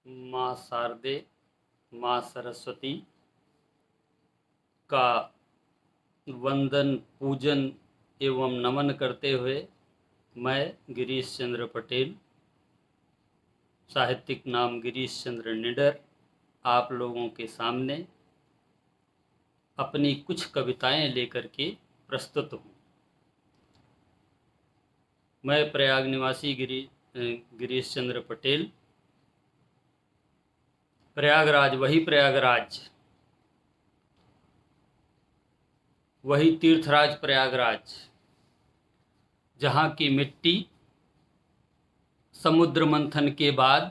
माँ शारदे, माँ सरस्वती का वंदन, पूजन एवं नमन करते हुए मैं गिरीश चंद्र पटेल, साहित्यिक नाम गिरीश चंद्र निडर, आप लोगों के सामने अपनी कुछ कविताएं लेकर के प्रस्तुत हूँ। मैं प्रयाग निवासी गिरीश चंद्र पटेल, प्रयागराज, वही तीर्थराज प्रयागराज, जहाँ की मिट्टी समुद्र मंथन के बाद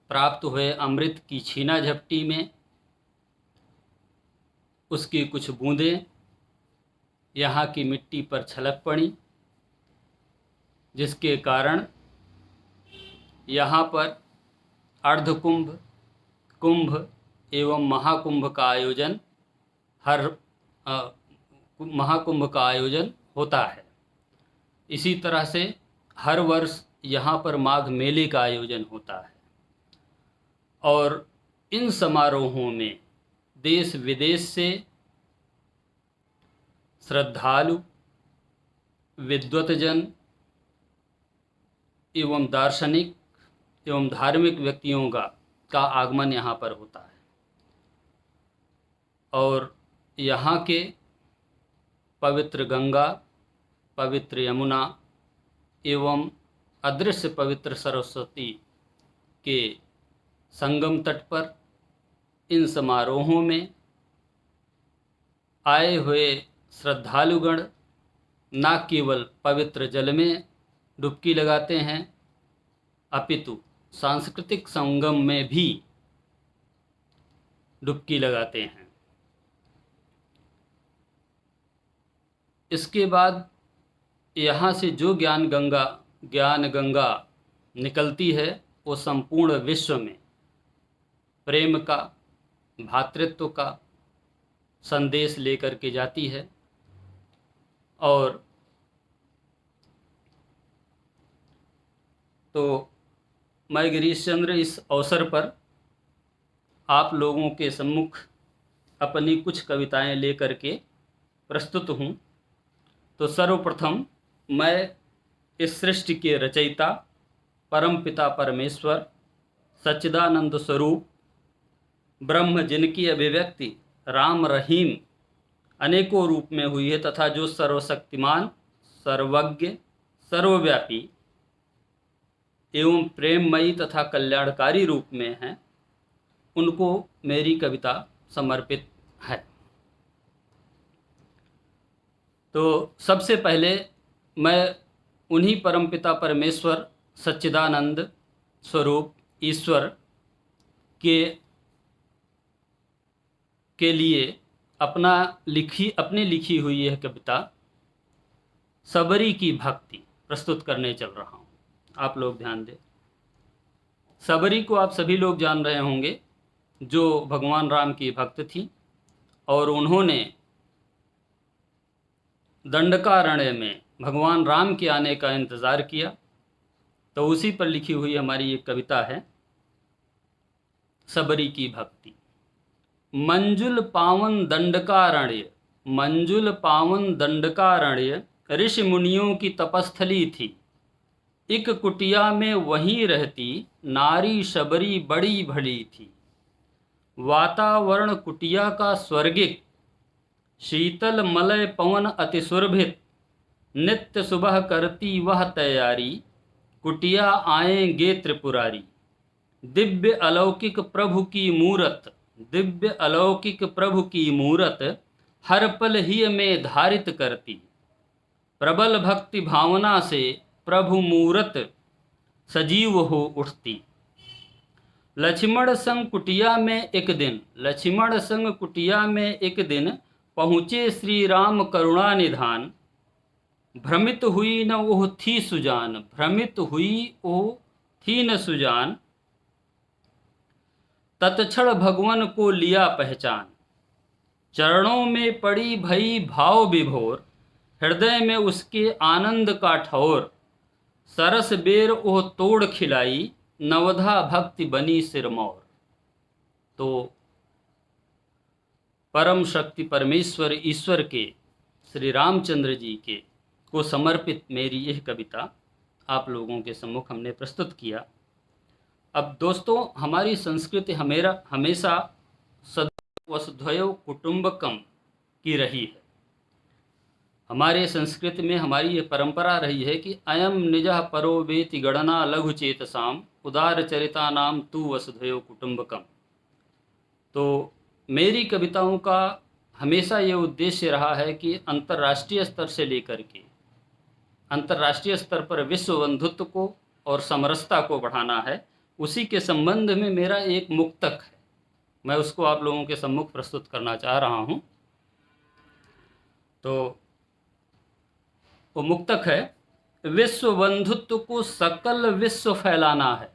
प्राप्त हुए अमृत की छीना झपटी में उसकी कुछ बूंदें यहाँ की मिट्टी पर छलक पड़ी, जिसके कारण यहाँ पर अर्धकुंभ, कुंभ एवं महाकुंभ का आयोजन महाकुंभ का आयोजन होता है। इसी तरह से हर वर्ष यहाँ पर माघ मेले का आयोजन होता है और इन समारोहों में देश विदेश से श्रद्धालु, विद्वतजन एवं दार्शनिक एवं धार्मिक व्यक्तियों का आगमन यहाँ पर होता है और यहाँ के पवित्र गंगा, पवित्र यमुना एवं अदृश्य पवित्र सरस्वती के संगम तट पर इन समारोहों में आए हुए श्रद्धालुगण न केवल पवित्र जल में डुबकी लगाते हैं, अपितु सांस्कृतिक संगम में भी डुबकी लगाते हैं। इसके बाद यहाँ से जो ज्ञान गंगा निकलती है वो संपूर्ण विश्व में प्रेम का, भातृत्व का संदेश लेकर के जाती है और तो मैं गिरीश चंद्र इस अवसर पर आप लोगों के सम्मुख अपनी कुछ कविताएं लेकर के प्रस्तुत हूँ। तो सर्वप्रथम मैं इस सृष्टि के रचयिता परम पिता परमेश्वर सच्चिदानंद स्वरूप ब्रह्म, जिनकी अभिव्यक्ति राम रहीम अनेकों रूप में हुई है तथा जो सर्वशक्तिमान, सर्वज्ञ, सर्वव्यापी एवं प्रेममयी तथा कल्याणकारी रूप में हैं, उनको मेरी कविता समर्पित है। तो सबसे पहले मैं उन्हीं परमपिता परमेश्वर सच्चिदानंद स्वरूप ईश्वर के लिए अपनी लिखी हुई यह कविता सबरी की भक्ति प्रस्तुत करने चल रहा हूँ। आप लोग ध्यान दें। सबरी को आप सभी लोग जान रहे होंगे, जो भगवान राम की भक्त थी और उन्होंने दंडकारण्य में भगवान राम के आने का इंतज़ार किया। तो उसी पर लिखी हुई हमारी एक कविता है, सबरी की भक्ति। मंजुल पावन दंडकारण्य, मंजुल पावन दंडकारण्य, ऋषि मुनियों की तपस्थली थी। एक कुटिया में वहीं रहती नारी शबरी बड़ी भली थी। वातावरण कुटिया का स्वर्गिक, शीतल मलय पवन अति सुरभित। नित्य सुबह करती वह तैयारी, कुटिया आएंगे त्रिपुरारी। दिव्य अलौकिक प्रभु की मूरत, दिव्य अलौकिक प्रभु की मूरत, हर पल ही में धारित करती। प्रबल भक्ति भावना से प्रभु मूरत सजीव हो उठती। लक्ष्मण संग कुटिया में एक दिन, लक्ष्मण संग कुटिया में एक दिन, पहुँचे श्री राम करुणा निधान। भ्रमित हुई न ओह थी सुजान, भ्रमित हुई ओह थी न सुजान। तत्क्षण भगवन को लिया पहचान। चरणों में पड़ी भई भाव विभोर, हृदय में उसके आनंद का ठौर। सरस बेर ओह तोड़ खिलाई, नवधा भक्ति बनी सिरमौर। तो परम शक्ति परमेश्वर ईश्वर के श्री रामचंद्र जी के को समर्पित मेरी यह कविता आप लोगों के सम्मुख हमने प्रस्तुत किया। अब दोस्तों, हमारी संस्कृति हमेशा सदैव वसुधैव कुटुंबकम की रही है। हमारे संस्कृति में हमारी ये परंपरा रही है कि अयम निजः परो वेति गणना लघु चेतसाम उदार चरिता नाम तू वसुधैव कुटुंबकम। तो मेरी कविताओं का हमेशा ये उद्देश्य रहा है कि अंतर्राष्ट्रीय स्तर से लेकर के अंतर्राष्ट्रीय स्तर पर विश्व बंधुत्व को और समरसता को बढ़ाना है। उसी के संबंध में मेरा एक मुक्तक है, मैं उसको आप लोगों के सम्मुख प्रस्तुत करना चाह रहा हूँ। तो वो मुक्तक है, विश्व बंधुत्व को सकल विश्व फैलाना है,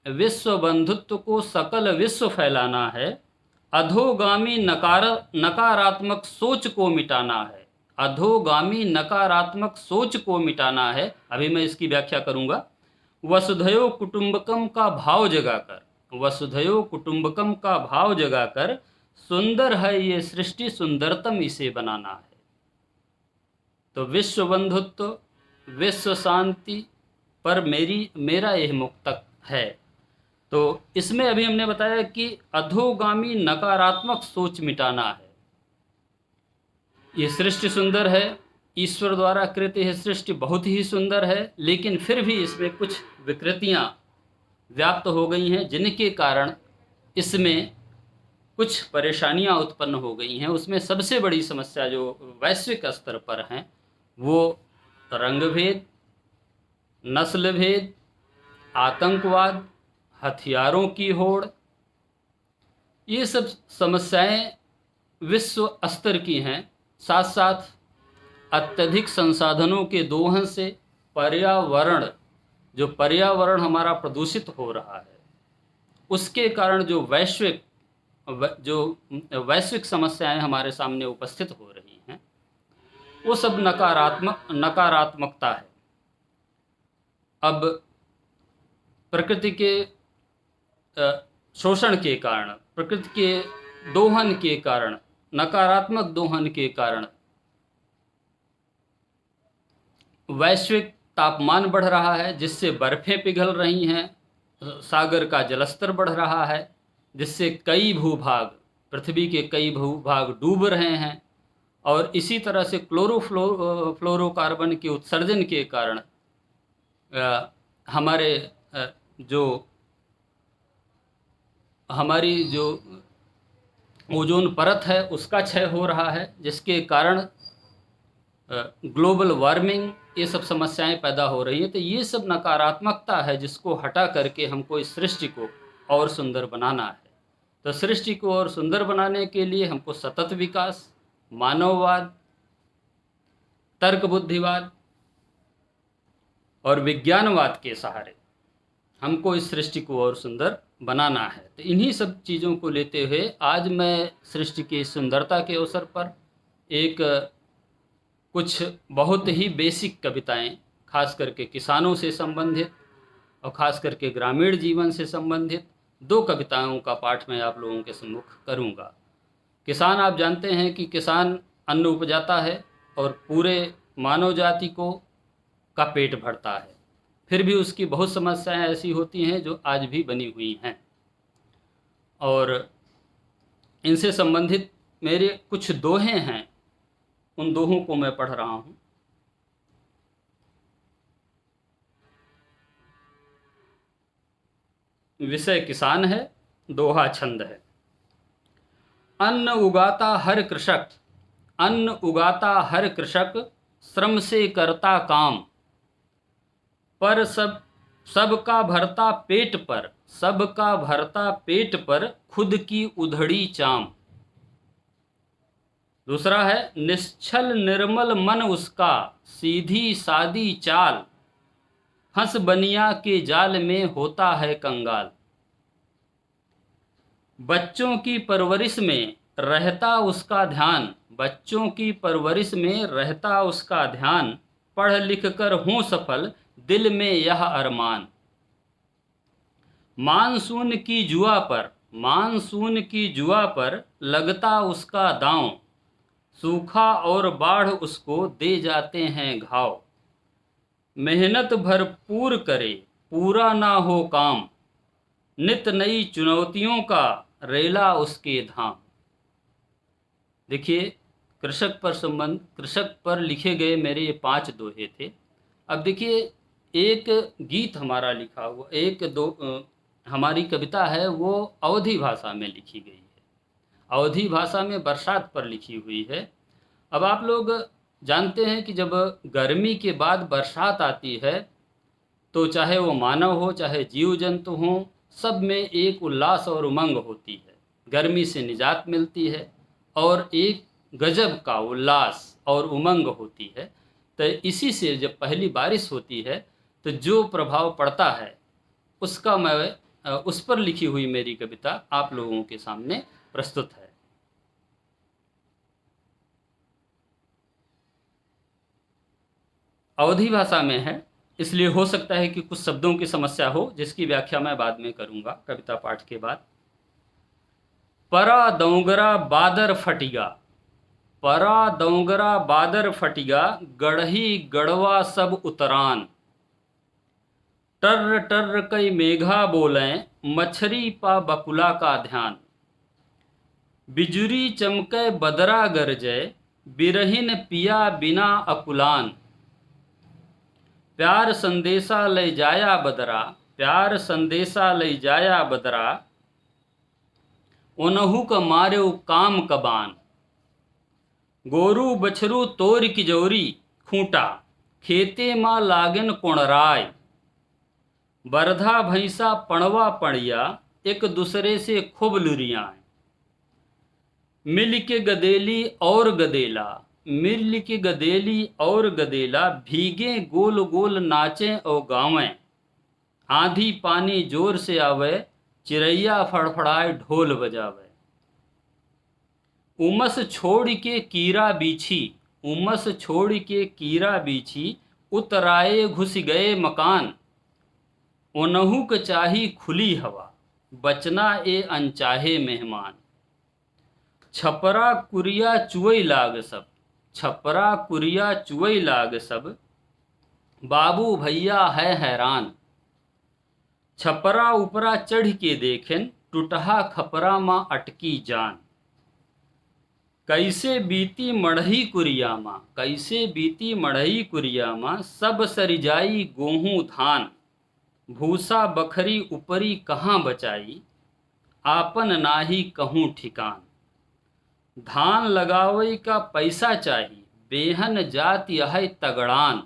विश्व बंधुत्व को सकल विश्व फैलाना है, अधोगामी नकारात्मक सोच को मिटाना है, अधोगामी नकारात्मक सोच को मिटाना है। अभी मैं इसकी व्याख्या करूंगा। वसुधैव कुटुंबकम का भाव जगाकर, वसुधैव कुटुंबकम का भाव जगाकर सुंदर है ये सृष्टि, सुंदरतम इसे बनाना है। तो विश्व बंधुत्व, विश्व शांति पर मेरा यह मुक्तक है। तो इसमें अभी हमने बताया कि अधोगामी नकारात्मक सोच मिटाना है। ये सृष्टि सुंदर है, ईश्वर द्वारा कृत यह सृष्टि बहुत ही सुंदर है, लेकिन फिर भी इसमें कुछ विकृतियां व्याप्त हो गई हैं, जिनके कारण इसमें कुछ परेशानियां उत्पन्न हो गई हैं। उसमें सबसे बड़ी समस्या जो वैश्विक स्तर पर हैं वो रंग भेद, नस्ल भेद, आतंकवाद, हथियारों की होड़, ये सब समस्याएं विश्व स्तर की हैं। साथ साथ अत्यधिक संसाधनों के दोहन से पर्यावरण हमारा प्रदूषित हो रहा है, उसके कारण जो वैश्विक समस्याएं हमारे सामने उपस्थित हो रही हैं, वो सब नकारात्मकता है। अब प्रकृति के शोषण के कारण, प्रकृति के दोहन के कारण, नकारात्मक दोहन के कारण वैश्विक तापमान बढ़ रहा है, जिससे बर्फें पिघल रही हैं, सागर का जलस्तर बढ़ रहा है, जिससे पृथ्वी के कई भूभाग डूब रहे हैं। और इसी तरह से फ्लोरोकार्बन के उत्सर्जन के कारण हमारी जो ओजोन परत है उसका क्षय हो रहा है, जिसके कारण ग्लोबल वार्मिंग, ये सब समस्याएं पैदा हो रही हैं। तो ये सब नकारात्मकता है, जिसको हटा करके हमको इस सृष्टि को और सुंदर बनाना है। तो सृष्टि को और सुंदर बनाने के लिए हमको सतत विकास, मानववाद, तर्क बुद्धिवाद और विज्ञानवाद के सहारे हमको इस सृष्टि को और सुंदर बनाना है। तो इन्हीं सब चीज़ों को लेते हुए आज मैं सृष्टि की सुंदरता के अवसर पर कुछ बहुत ही बेसिक कविताएं, खास करके किसानों से संबंधित और खास करके ग्रामीण जीवन से संबंधित 2 कविताओं का पाठ मैं आप लोगों के सम्मुख करूंगा। किसान, आप जानते हैं कि किसान अन्न उपजाता है और पूरे मानव जाति का पेट भरता है, फिर भी उसकी बहुत समस्याएं ऐसी होती हैं जो आज भी बनी हुई हैं। और इनसे संबंधित मेरे कुछ दोहे हैं, उन दोहों को मैं पढ़ रहा हूँ। विषय किसान है, दोहा छंद है। अन्न उगाता हर कृषक श्रम से करता काम, पर सबका भरता पेट पर खुद की उधड़ी चाम। दूसरा है, निश्चल निर्मल मन उसका, सीधी सादी चाल, हंस बनिया के जाल में होता है कंगाल। बच्चों की परवरिश में रहता उसका ध्यान, पढ़ लिख कर हूँ सफल, दिल में यह अरमान। मानसून की जुआ पर लगता उसका दांव, सूखा और बाढ़ उसको दे जाते हैं घाव। मेहनत भरपूर करे पूरा ना हो काम, नित नई चुनौतियों का रेला उसके धाम। देखिए, कृषक पर लिखे गए मेरे ये 5 दोहे थे। अब देखिए, एक गीत हमारा लिखा हुआ, हमारी कविता है वो अवधी भाषा में लिखी गई है। अवधी भाषा में बरसात पर लिखी हुई है। अब आप लोग जानते हैं कि जब गर्मी के बाद बरसात आती है तो चाहे वो मानव हो चाहे जीव जंतु हो, सब में एक उल्लास और उमंग होती है। गर्मी से निजात मिलती है और एक गजब का उल्लास और उमंग होती है। तो इसी से जब पहली बारिश होती है तो जो प्रभाव पड़ता है उसका मैं उस पर लिखी हुई मेरी कविता आप लोगों के सामने प्रस्तुत है। अवधी भाषा में है, इसलिए हो सकता है कि कुछ शब्दों की समस्या हो, जिसकी व्याख्या मैं बाद में करूंगा कविता पाठ के बाद। परा दौंगरा बादर फटिगा, परा दौंगरा बादर फटिगा, गढ़ही गढ़वा सब उतरान। टर्र टर्र कई मेघा बोलें, मछरी पा बकुला का ध्यान। बिजुरी चमके बदरा गरजे, बिरहिन पिया बिना अकुलान। प्यार संदेशा ले जाया बदरा, प्यार संदेशा ले जाया बदरा। ओनहु क मार्यो काम कबान। गोरू बछरू तोर की जोरी, खूंटा खेते माँ लागन कोणराय। बरधा भैंसा पणवा पड़िया, एक दूसरे से खूब लुरियाँ। मिल के गदेली और गदेला, मिल के गदेली और गदेला, भीगे गोल गोल नाचें और गावें। आंधी पानी जोर से आवे, चिड़ैया फड़फड़ाए ढोल बजावे। उमस छोड़ के कीरा बीछी, उमस छोड़ के कीरा बीछी, उतराए घुस गए मकान। ओनहु क चाही खुली हवा, बचना ए अनचाहे मेहमान। छपरा कुरिया चुवई लाग सब, छपरा कुरिया चुवई लाग सब, बाबू भैया है हैरान। छपरा ऊपरा चढ़ के देखें, टूटहा खपरा माँ अटकी जान। कैसे बीती मढ़ई कुरिया माँ, कैसे बीती मढ़ई कुरिया माँ, सब सरिजाई गेहूँ धान। भूसा बखरी ऊपरी कहाँ बचाई, आपन नाही कहूँ ठिकान। धान लगावे का पैसा चाही, बेहन जात यह तगड़ान।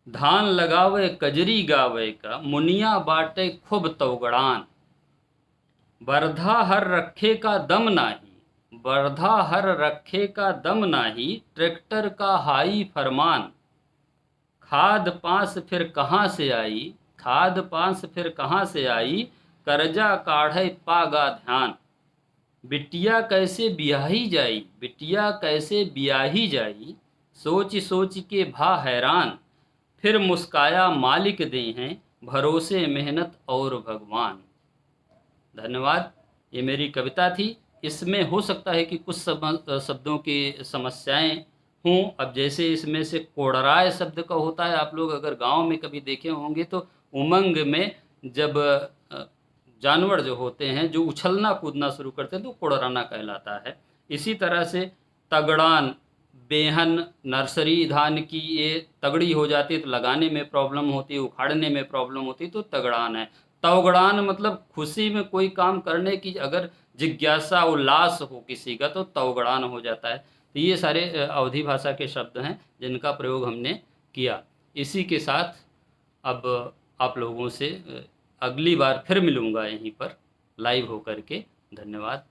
धान लगावे कजरी गावे का, मुनिया बाटे खूब तौगड़ान। बरधा हर रखे का दम नाही, बरधा हर रखे का दम नाही, ट्रैक्टर का हाई फरमान। खाद पास फिर कहाँ से आई, खाद पास फिर कहाँ से आई, कर्जा काढ़े पागा ध्यान। बिटिया कैसे ब्याही जाई, बिटिया कैसे ब्याही जाई, सोच सोच के भा हैरान। फिर मुस्काया मालिक दे हैं, भरोसे मेहनत और भगवान। धन्यवाद। ये मेरी कविता थी। इसमें हो सकता है कि कुछ शब्दों की समस्याएं हों। अब जैसे इसमें से कोड़राय शब्द का होता है, आप लोग अगर गांव में कभी देखे होंगे तो उमंग में जब जानवर जो होते हैं जो उछलना कूदना शुरू करते हैं तो कोड़राना कहलाता है। इसी तरह से तगड़ान, बेहन, नर्सरी धान की ये तगड़ी हो जाती है तो लगाने में प्रॉब्लम होती है, उखाड़ने में प्रॉब्लम होती है, तो तगड़ान है। तवगड़ान मतलब खुशी में कोई काम करने की अगर जिज्ञासा उल्लास हो किसी का तो तवगड़ान हो जाता है। तो ये सारे अवधी भाषा के शब्द हैं जिनका प्रयोग हमने किया। इसी के साथ अब आप लोगों से अगली बार फिर मिलूँगा यहीं पर लाइव होकर के। धन्यवाद।